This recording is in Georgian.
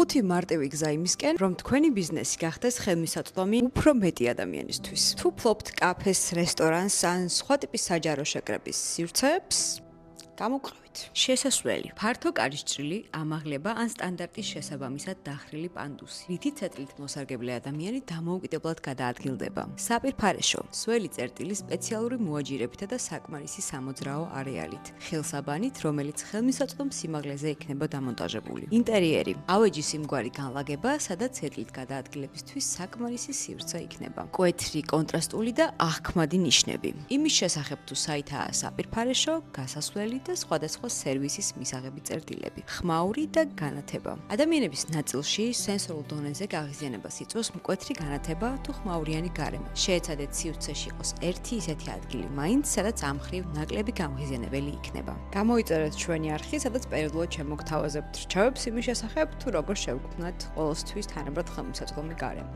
ხუთი მარტივი გზა იმისკენ, რომ თქვენი ბიზნესი გახდეს ხელმისაწვდომი უფრო მეტი ადამიანისთვის. თუ ფლობთ კაფეს, რესტორანს ან სხვა ტიპის საჯარო შეკრების სივრცეებს, გამოგყევით. შესასვლელი. ფართო კარისჭრილი, ამაღლება ან სტანდარტის შესაბამისად დახრილი პანდუსი. რითიც ეტლით მოსარგებლე ადამიანი დამოუკიდებლად გადაადგილდება. საპირფარეშო. სველი წერტილი სპეციალური მოაჯირებითა და საკმარისი სამოძრაო არეალით. ხელსაბანით, რომელიც ხელმისაწვდომ სიმაღლეზე იქნება დამონტაჟებული. ინტერიერი. ავეჯის იმგვარი განლაგება, სადაც ეტლით გადაადგილებისთვის საკმარისი სივრცე იქნება. მკვეთრი, კონტრასტული და აღქმადი ნიშნები. იმის შესახებ თუ საითაა საპირფარეშო, გასასვლელი და სხვადასხვა სერვისის მისაღები წერტილები, ხმაური და განათება. ადამიანების ნაწილში სენსორულ დონეზე გაღიზიანებას იწვევს მკვეთრი განათება თუ ხმაურიანი გარემო. შეეცადეთ სივრცეში იყოს ერთი ისეთი ადგილი მაინც, სადაც ამ მხრივ ნაკლები გამღიზიანებელი იქნება. გამოიწერეთ ჩვენი არხი, სადაც პერიოდულად შემოგთავაზებთ რჩევებს იმის შესახებ, თუ როგორ შევქმნათ ყოველთვის თანაბრად ხელმისაწვდომი გარემო.